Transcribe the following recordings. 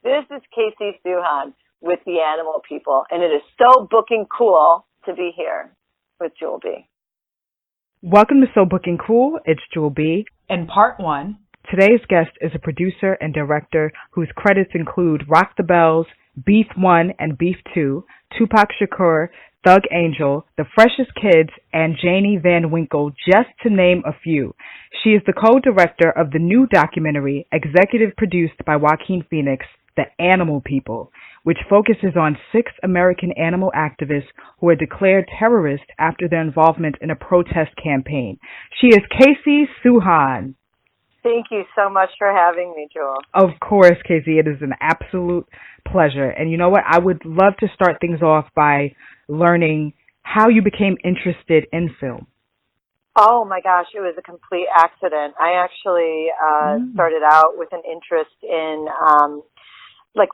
This is Casey Suchan with the Animal People, and it is so booking cool to be here with Jewel B. Welcome to So Booking Cool. It's Jewel B. In part one, today's guest is a producer and director whose credits include Rock the Bells, Beef 1 and Beef 2, Tupac Shakur, Thug Angel, The Freshest Kids, and Janie Van Winkle, just to name a few. She is the co-director of the new documentary, executive produced by Joaquin Phoenix, The Animal People, which focuses on 6 American animal activists who were declared terrorists after their involvement in a protest campaign. She is Casey Suchan. Thank you so much for having me, Jewel. Of course, Casey. It is an absolute pleasure. And you know what? I would love to start things off by learning how you became interested in film. Oh, my gosh. It was a complete accident. I actually started out with an interest in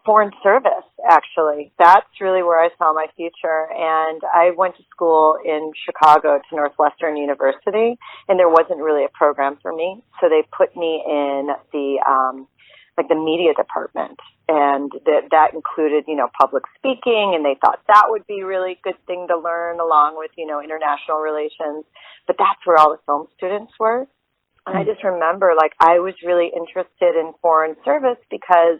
foreign service, actually. That's really where I saw my future. And I went to school in Chicago to Northwestern University, and there wasn't really a program for me. So they put me in the media department. And that included, public speaking, and they thought that would be a really good thing to learn along with, international relations. But that's where all the film students were. And I just remember, I was really interested in foreign service because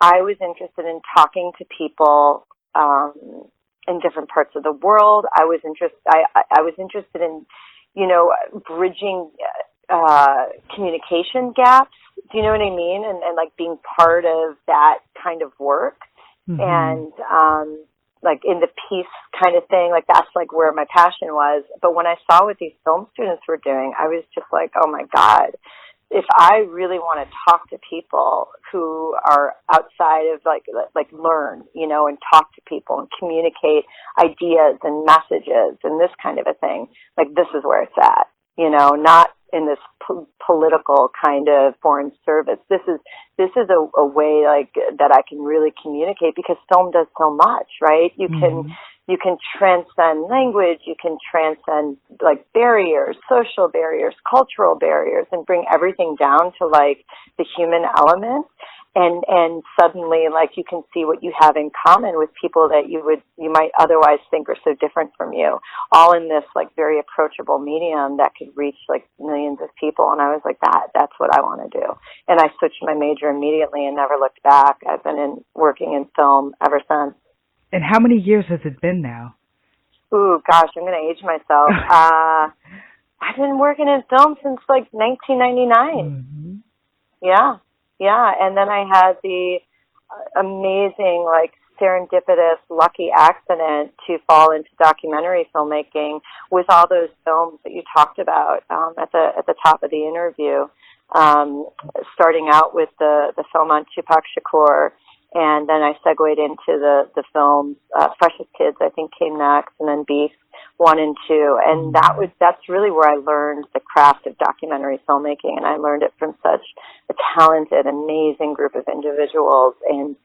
I was interested in talking to people in different parts of the world. I was interested in, bridging communication gaps. Do you know what I mean? And being part of that kind of work. Mm-hmm. And in the peace kind of thing, that's where my passion was. But when I saw what these film students were doing, I was just like, oh my God. If I really want to talk to people who are outside of learn, and talk to people and communicate ideas and messages and this kind of a thing, this is where it's at, not in this political kind of foreign service. This is a way that I can really communicate because film does so much, right? You can transcend language, you can transcend barriers, social barriers, cultural barriers, and bring everything down to the human element. And suddenly you can see what you have in common with people that you might otherwise think are so different from you, all in this very approachable medium that could reach millions of people. And I was like, that's what I want to do. And I switched my major immediately and never looked back. I've been working in film ever since. And how many years has it been now? Ooh, gosh, I'm going to age myself. I've been working in film since 1999. Mm-hmm. Yeah. And then I had the amazing, serendipitous, lucky accident to fall into documentary filmmaking with all those films that you talked about at the top of the interview. Starting out with the film on Tupac Shakur. And then I segued into the films, Freshest Kids, I think, came next, and then Beef 1 and 2. And that's really where I learned the craft of documentary filmmaking. And I learned it from such a talented, amazing group of individuals and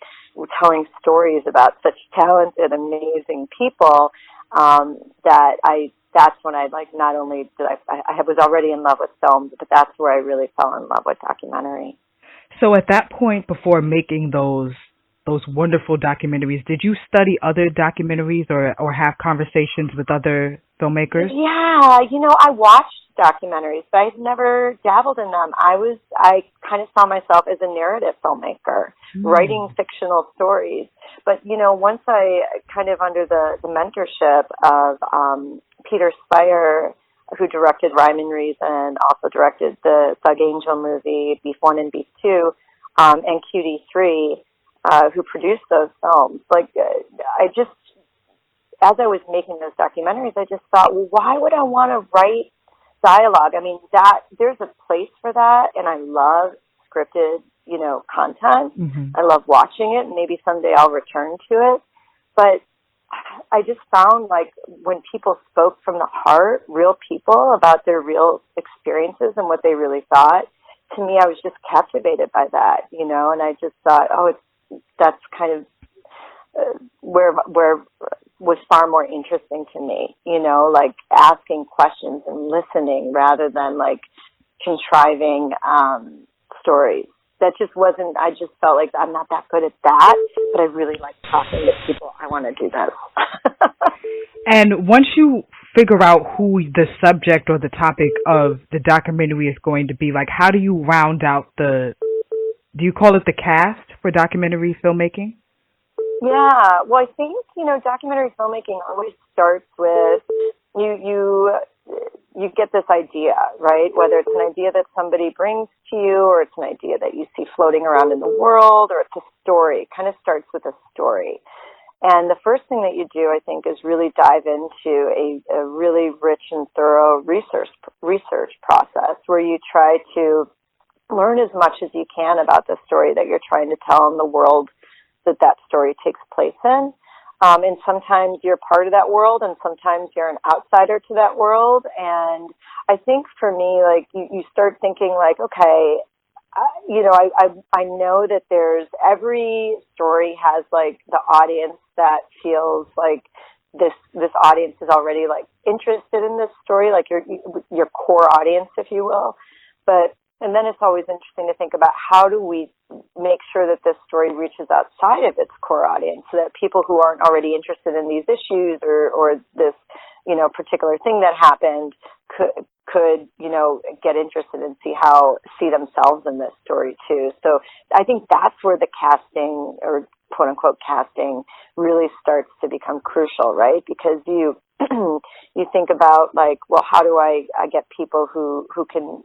telling stories about such talented, amazing people that's when I not only did I was already in love with film, but that's where I really fell in love with documentary. So at that point, before making those wonderful documentaries, did you study other documentaries or have conversations with other filmmakers? Yeah, I watched documentaries, but I've never dabbled in them. I kind of saw myself as a narrative filmmaker, writing fictional stories. But, once I kind of under the mentorship of Peter Spire, who directed Rhyme and Reason, also directed the Thug Angel movie, Beef 1 and Beef 2, and QD3, who produced those films. As I was making those documentaries, I just thought, well, why would I want to write dialogue? I mean, there's a place for that, and I love scripted, content. Mm-hmm. I love watching it, and maybe someday I'll return to it. But I just found when people spoke from the heart, real people about their real experiences and what they really thought, to me, I was just captivated by that, and I just thought, that's kind of where was far more interesting to me, asking questions and listening rather than contriving stories. that just wasn't, I just felt like I'm not that good at that, but I really like talking to people. I want to do this. And once you figure out who the subject or the topic of the documentary is going to be, like, how do you round out do you call it the cast for documentary filmmaking? Yeah, well, I think, documentary filmmaking always starts with you get this idea, right? Whether it's an idea that somebody brings to you, or it's an idea that you see floating around in the world, or it's a story. It kind of starts with a story. And the first thing that you do, I think, is really dive into a really rich and thorough research process where you try to learn as much as you can about the story that you're trying to tell in the world that story takes place in. And sometimes you're part of that world, and sometimes you're an outsider to that world. And I think for me, like, you start thinking like, okay, I know that every story has like the audience that feels like this audience is already like interested in this story, like your core audience, if you will. And then it's always interesting to think about how do we make sure that this story reaches outside of its core audience, so that people who aren't already interested in these issues or this, particular thing that happened could get interested and see themselves in this story too. So I think that's where the casting, or quote unquote casting, really starts to become crucial, right? Because you think about like, well, how do I get people who can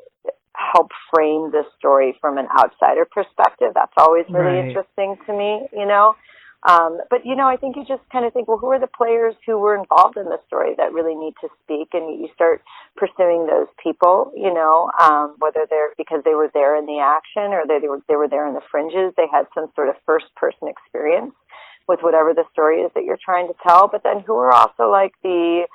help frame this story from an outsider perspective? That's always really interesting to me, But, I think you just kind of think, well, who are the players who were involved in the story that really need to speak? And you start pursuing those people, whether they're because they were there in the action, or they were there in the fringes. They had some sort of first-person experience with whatever the story is that you're trying to tell. But then who are also like the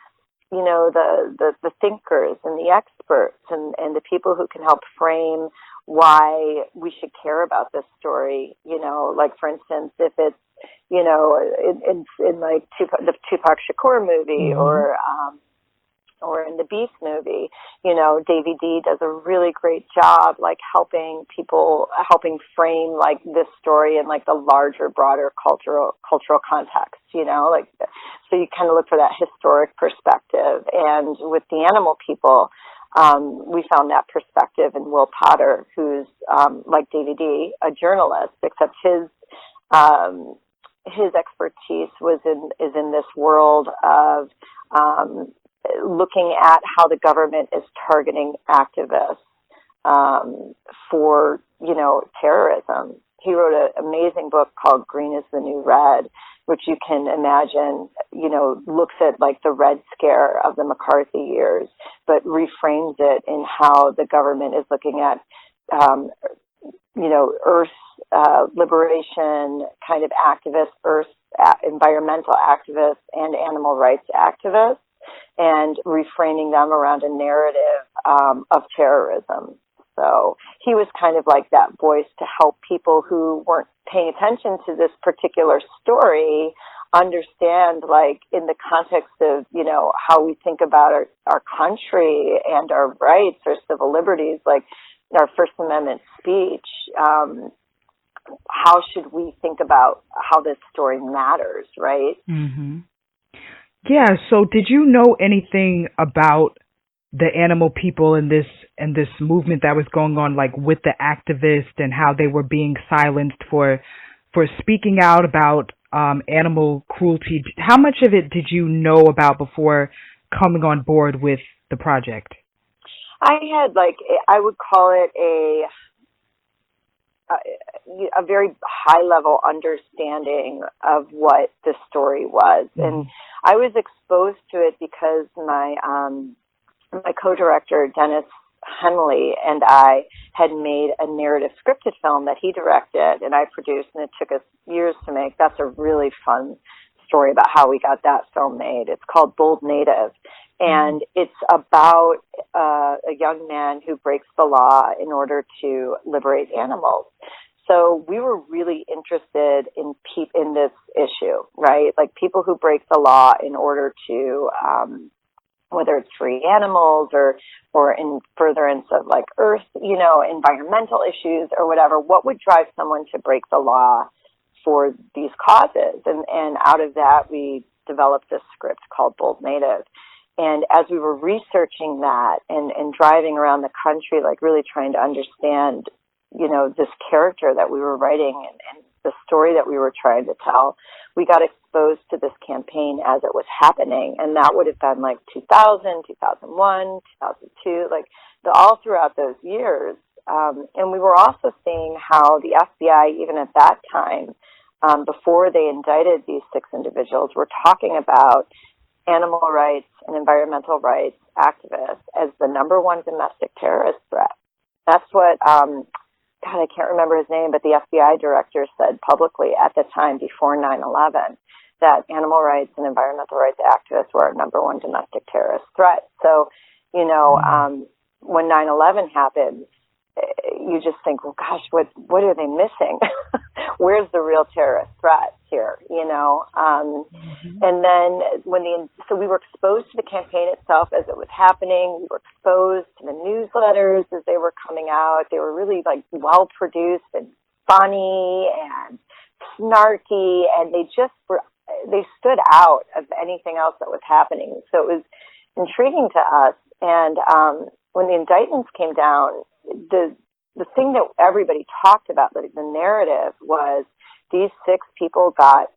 thinkers and the experts and the people who can help frame why we should care about this story. Like, for instance, if it's, in like the Tupac Shakur movie, mm-hmm. or in the Beast movie, Davey D does a really great job, like helping frame like this story in like the larger, broader cultural context, like, so you kind of look for that historic perspective. And with the animal people, we found that perspective in Will Potter, who's, like Davey D, a journalist, except his expertise is in this world of, looking at how the government is targeting activists for, terrorism. He wrote an amazing book called Green is the New Red, which you can imagine, looks at like the Red Scare of the McCarthy years, but reframes it in how the government is looking at, Earth liberation kind of activists, environmental activists, and animal rights activists, and reframing them around a narrative of terrorism. So he was kind of like that voice to help people who weren't paying attention to this particular story understand, like, in the context of, how we think about our country and our rights, our civil liberties, like our First Amendment speech, how should we think about how this story matters, right? Mm-hmm. Yeah, so did you know anything about the animal people in this movement that was going on, like with the activists, and how they were being silenced for speaking out about animal cruelty? How much of it did you know about before coming on board with the project? I had, I would call it a very high-level understanding of what the story was. Mm-hmm. And I was exposed to it because my co-director, Dennis Henley, and I had made a narrative scripted film that he directed and I produced, and it took us years to make. That's a really fun story about how we got that film made. It's called Bold Native, and it's about a young man who breaks the law in order to liberate animals. So we were really interested in this issue, right? Like people who break the law in order to whether it's free animals or in furtherance of like earth, environmental issues or whatever. What would drive someone to break the law for these causes? And out of that, we developed this script called Bold Native. And as we were researching that and driving around the country, like really trying to understand, this character that we were writing and the story that we were trying to tell, we got exposed to this campaign as it was happening. And that would have been like 2000, 2001, 2002, like all throughout those years. And we were also seeing how the FBI, even at that time, before they indicted these 6 individuals, were talking about animal rights and environmental rights activists as the number one domestic terrorist threat. That's what, I can't remember his name, but the FBI director said publicly at the time before 9/11 that animal rights and environmental rights activists were our number one domestic terrorist threat. So, when 9/11 happened, you just think, well, gosh, what are they missing? Where's the real terrorist threat here? And then so we were exposed to the campaign itself as it was happening. We were exposed to the newsletters as they were coming out. They were really like well produced and funny and snarky, and they stood out of anything else that was happening. So it was intriguing to us. And when the indictments came down, the thing that everybody talked about, like the narrative, was these 6 people got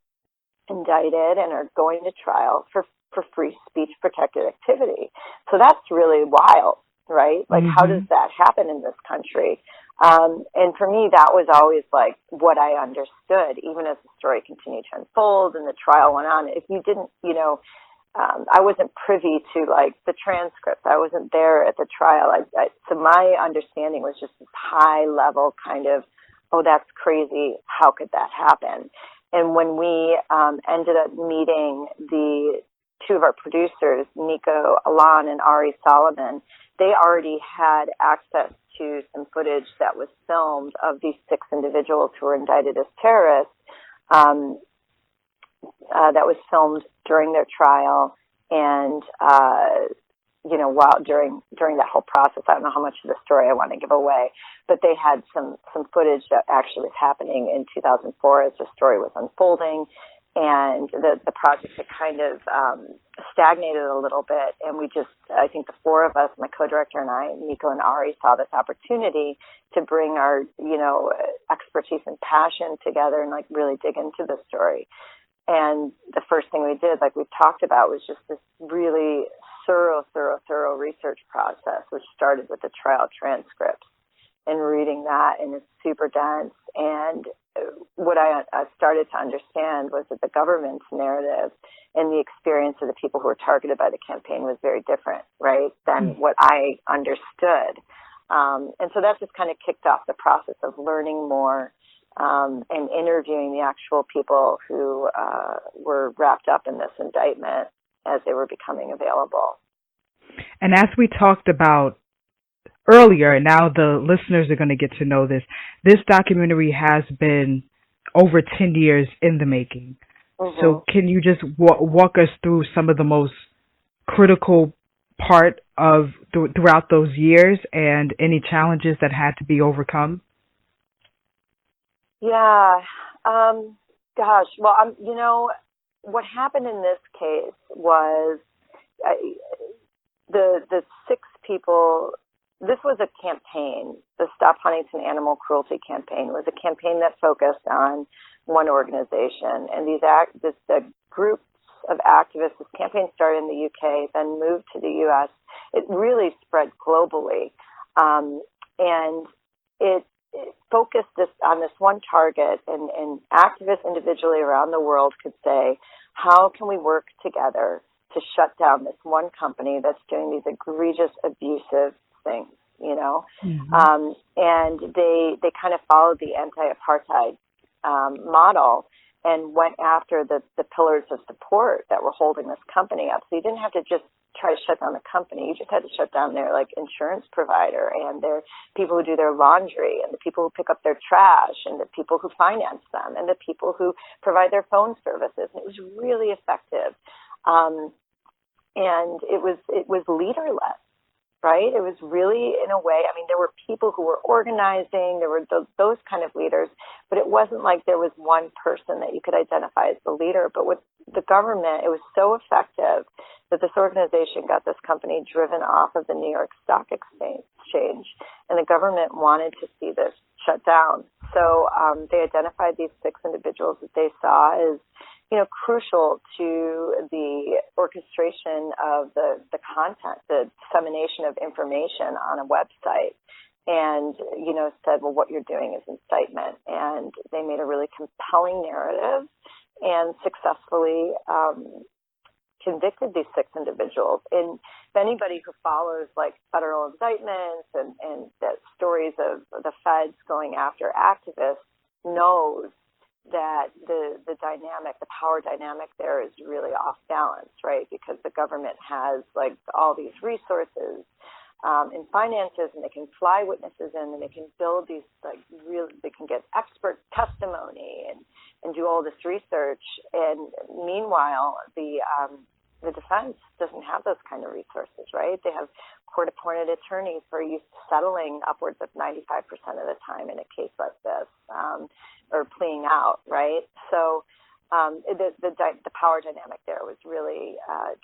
indicted and are going to trial for free speech protected activity. So that's really wild, right? Like, how does that happen in this country? And for me, that was always like what I understood, even as the story continued to unfold and the trial went on. If you didn't, I wasn't privy to like the transcripts. I wasn't there at the trial. So my understanding was just this high level kind of, oh, that's crazy. How could that happen? And when we ended up meeting the 2 of our producers, Nico Alan and Ari Solomon, they already had access to some footage that was filmed of these 6 individuals who were indicted as terrorists. That was filmed during their trial, and while during that whole process, I don't know how much of the story I want to give away, but they had some footage that actually was happening in 2004 as the story was unfolding, and the project had kind of stagnated a little bit, and I think the 4 of us, my co-director and I, Nico and Ari, saw this opportunity to bring our expertise and passion together and like really dig into the story. And the first thing we did, like we've talked about, was just this really thorough research process, which started with the trial transcripts and reading that, and it's super dense. And what I started to understand was that the government's narrative and the experience of the people who were targeted by the campaign was very different, right, than what I understood. And so that just kind of kicked off the process of learning more and interviewing the actual people who were wrapped up in this indictment as they were becoming available. And as we talked about earlier, and now the listeners are going to get to know this documentary has been over 10 years in the making. Mm-hmm. So can you just walk us through some of the most critical part of throughout those years and any challenges that had to be overcome? Yeah. Gosh. Well, what happened in this case was the 6 people. This was a campaign. The Stop Huntington Animal Cruelty campaign was a campaign that focused on one organization, and the groups of activists. This campaign started in the UK, then moved to the US. It really spread globally, and it focused on this one target, and activists individually around the world could say, how can we work together to shut down this one company that's doing these egregious, abusive things, Mm-hmm. And they kind of followed the anti-apartheid model and went after the pillars of support that were holding this company up. So you didn't have to just try to shut down the company. You just had to shut down their insurance provider and their people who do their laundry and the people who pick up their trash and the people who finance them and the people who provide their phone services. And it was really effective. And it was leaderless, right? It was really, in a way, I mean, there were people who were organizing, there were those kind of leaders, but it wasn't like there was one person that you could identify as the leader. But with the government, it was so effective that this organization got this company driven off of the New York Stock Exchange, and the government wanted to see this shut down. So they identified these 6 individuals that they saw as, crucial to the orchestration of the content, the dissemination of information on a website, and, said, well, what you're doing is incitement. And they made a really compelling narrative and successfully convicted these 6 individuals. And if anybody who follows like federal indictments and the stories of the feds going after activists knows that the dynamic, the power dynamic there is really off balance, right? Because the government has like all these resources and finances, and they can fly witnesses in, and they can build these they can get expert testimony and do all this research. And meanwhile, the defense doesn't have those kind of resources, right? They have court-appointed attorneys who are used to settling upwards of 95% of the time in a case like this, or pleading out, right? So the power dynamic there was really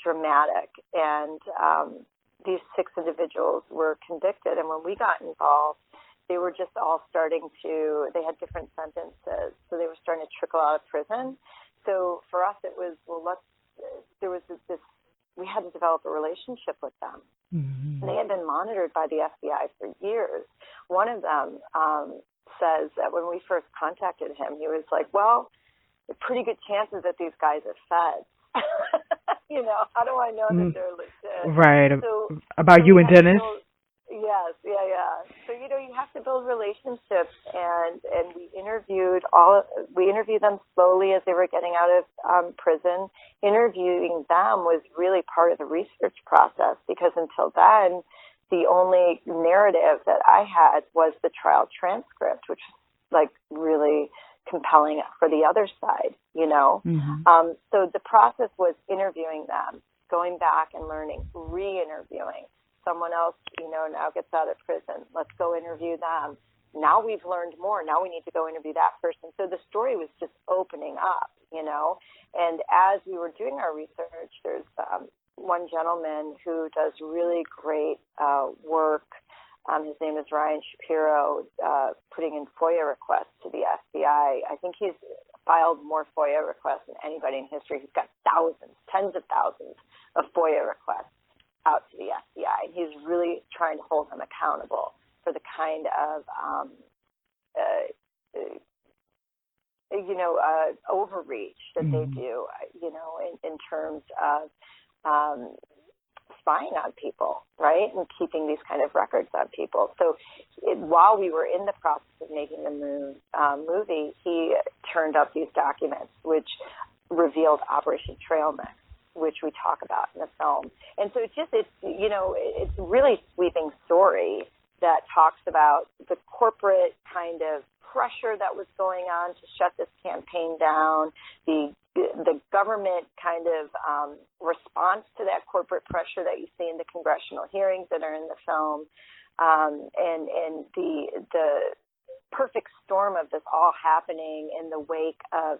dramatic, and these 6 individuals were convicted. And when we got involved, they were just all they had different sentences, so they were starting to trickle out of prison. So for us, it was, there was this, we had to develop a relationship with them. Mm-hmm. And they had been monitored by the FBI for years. One of them says that when we first contacted him, he was like, well, there's pretty good chances that these guys are feds. How do I know that they're legit? Right. So, about you and Dennis? Yes, yeah. So, you have to build relationships, and we interviewed them slowly as they were getting out of prison. Interviewing them was really part of the research process, because until then, the only narrative that I had was the trial transcript, which was like really compelling for the other side, Mm-hmm. So the process was interviewing them, going back and learning, re-interviewing. Someone else, now gets out of prison. Let's go interview them. Now we've learned more. Now we need to go interview that person. So the story was just opening up, And as we were doing our research, there's one gentleman who does really great work. His name is Ryan Shapiro, putting in FOIA requests to the FBI. I think he's filed more FOIA requests than anybody in history. He's got tens of thousands of FOIA requests out to the FBI. And he's really trying to hold them accountable for the kind of, overreach that they do, in terms of spying on people, right, and keeping these kind of records on people. So while we were in the process of making the movie, he turned up these documents, which revealed Operation Trail Mix, which we talk about in the film. And so it's a really sweeping story that talks about the corporate kind of pressure that was going on to shut this campaign down, the government kind of response to that corporate pressure that you see in the congressional hearings that are in the film, and the perfect storm of this all happening in the wake of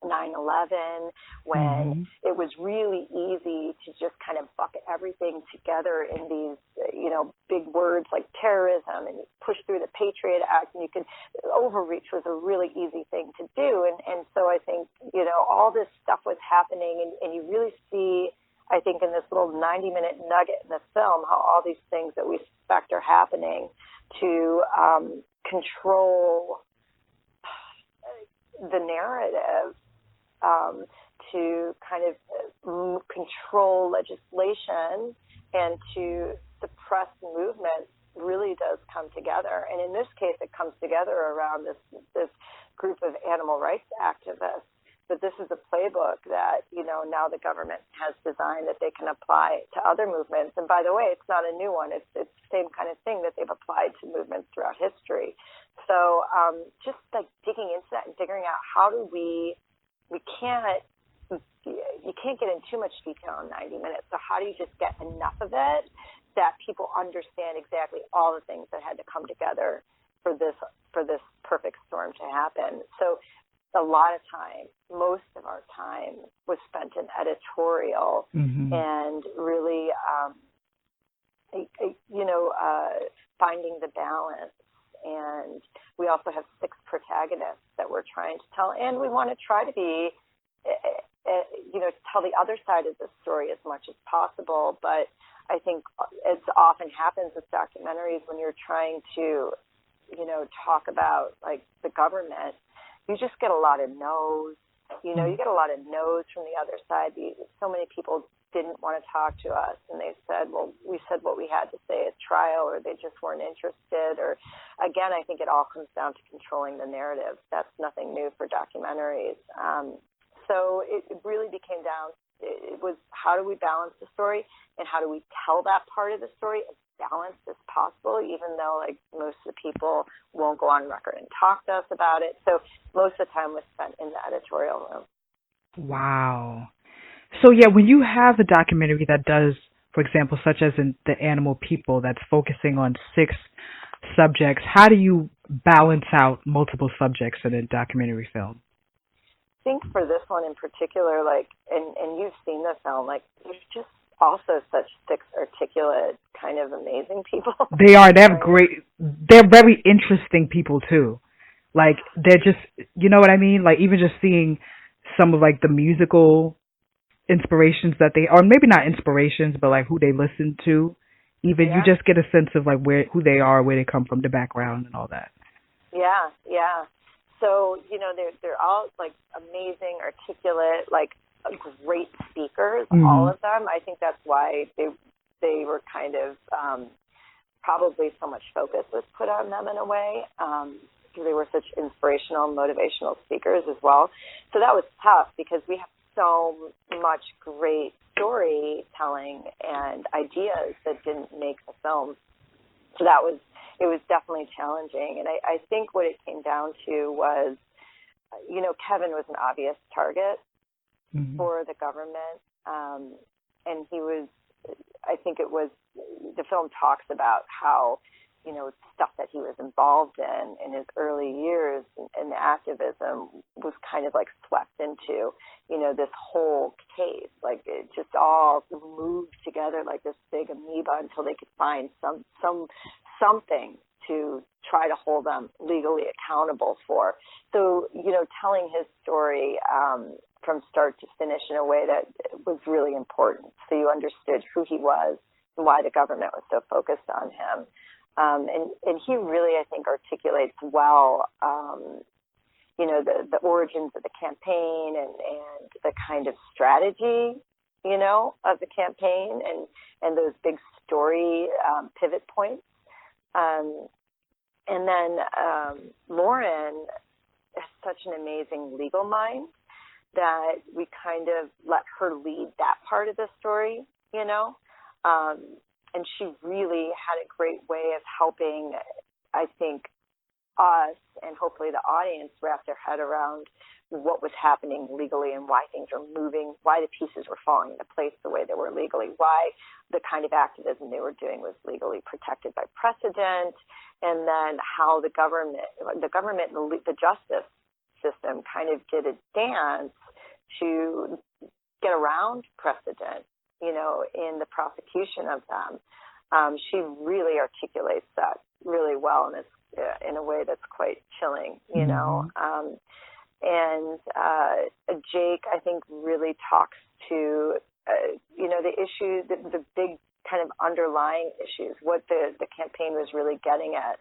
9/11, when it was really easy to just kind of bucket everything together in these, big words like terrorism, and you push through the Patriot Act, and overreach was a really easy thing to do. And so I think, all this stuff was happening, and you really see, I think, in this little 90-minute nugget in the film, how all these things that we suspect are happening to control the narrative, to kind of control legislation and to suppress movements really does come together. And in this case, it comes together around this group of animal rights activists. But this is a playbook that, now the government has designed that they can apply to other movements. And by the way, it's not a new one. It's the same kind of thing that they've applied to movements throughout history. So just like digging into that and figuring out how do we can't you can't get in too much detail in 90 minutes. So how do you just get enough of it that people understand exactly all the things that had to come together for this perfect storm to happen? So a lot of time, most of our time was spent in editorial and really, finding the balance. And we also have 6 protagonists that we're trying to tell, and we want to try to be, tell the other side of the story as much as possible. But I think as often happens with documentaries, when you're trying to, talk about like the government, you just get a lot of no's. You get a lot of no's from the other side. So many people didn't want to talk to us, and they said, well, we said what we had to say at trial, or they just weren't interested. Or again, I think it all comes down to controlling the narrative. That's nothing new for documentaries. So it really became down, it was how do we balance the story, and how do we tell that part of the story as balanced as possible, even though like most of the people won't go on record and talk to us about it. So most of the time was spent in the editorial room. Wow. So yeah, when you have a documentary that does, for example, such as in The Animal People, that's focusing on 6 subjects, how do you balance out multiple subjects in a documentary film? I think for this one in particular, like, and you've seen the film, like, there's just also such 6 articulate, kind of amazing people. They are. They have they're very interesting people too. Like, they're just, you know what I mean? Like, even just seeing some of like the musical inspirations that they, or maybe not inspirations, but like who they listen to, even you just get a sense of like who they are, where they come from, the background and all that. Yeah. So, they're all like amazing, articulate, like great speakers, all of them. I think that's why they were kind of probably so much focus was put on them in a way. They were such inspirational, motivational speakers as well. So that was tough because we have so much great storytelling and ideas that didn't make the film. So it was definitely challenging. And I think what it came down to was, Kevin was an obvious target for the government. And I think the film talks about how, stuff that he was involved in his early years in the activism was kind of like swept into, this whole case. Like it just all moved together like this big amoeba until they could find something to try to hold them legally accountable for. So, telling his story from start to finish in a way that was really important. So you understood who he was and why the government was so focused on him. And he really, I think, articulates well, the origins of the campaign and the kind of strategy, of the campaign and those big story pivot points. And then Lauren has such an amazing legal mind that we kind of let her lead that part of the story, and she really had a great way of helping, I think, us and hopefully the audience wrap their head around what was happening legally and why things were moving, why the pieces were falling into place the way they were legally, why the kind of activism they were doing was legally protected by precedent, and then how the government and the justice system kind of did a dance to get around precedent, in the prosecution of them. She really articulates that really well, and it's in a way that's quite chilling, And Jake, I think, really talks to, the issue, the big kind of underlying issues, what the campaign was really getting at.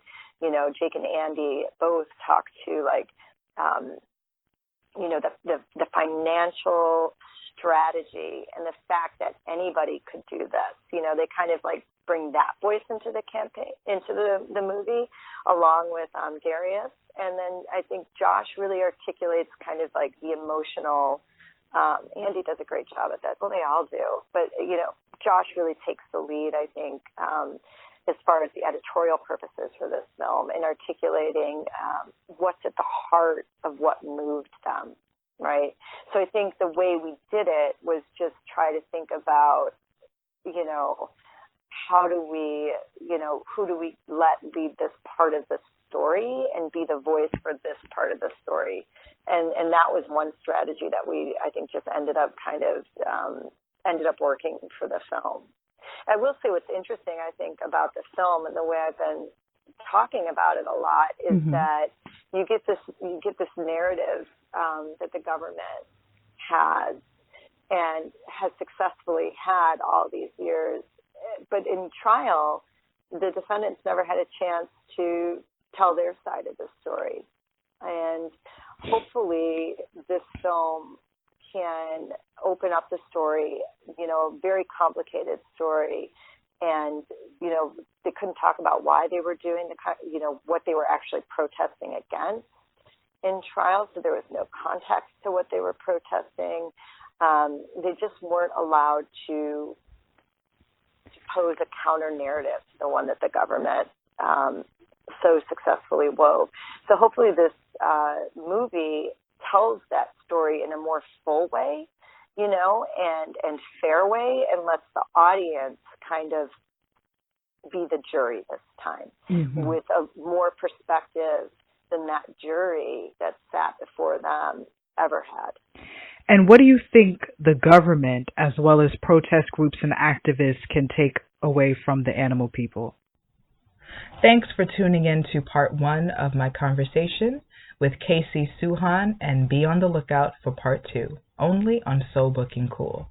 Jake and Andy both talk to, like, the financial strategy and the fact that anybody could do this. They kind of like bring that voice into the campaign, into the movie, along with Darius. And then I think Josh really articulates kind of like the emotional. Andy does a great job at that. Well, they all do. But, Josh really takes the lead, I think, as far as the editorial purposes for this film in articulating what's at the heart of what moved them, right? So I think the way we did it was just try to think about, you know, how do we, you know, who do we let lead this part of the story and be the voice for this part of the story. And that was one strategy that I think just ended up working for the film. I will say what's interesting, I think, about the film and the way I've been talking about it a lot is that you get this narrative that the government has and has successfully had all these years. But in trial, the defendants never had a chance to tell their side of the story. And hopefully this film can open up the story, you know, a very complicated story. And, you know, they couldn't talk about why they were doing you know, what they were actually protesting against in trial. So there was no context to what they were protesting. They just weren't allowed to pose a counter narrative to the one that the government so successfully wove. So hopefully this movie tells that story in a more full way, you know, and fair way, and lets the audience kind of be the jury this time with a more perspective than that jury that sat before them ever had. And what do you think the government, as well as protest groups and activists, can take away from the animal people? Thanks for tuning in to part 1 of my conversation with Casey Suchan, and be on the lookout for part 2, only on So Booking Cool.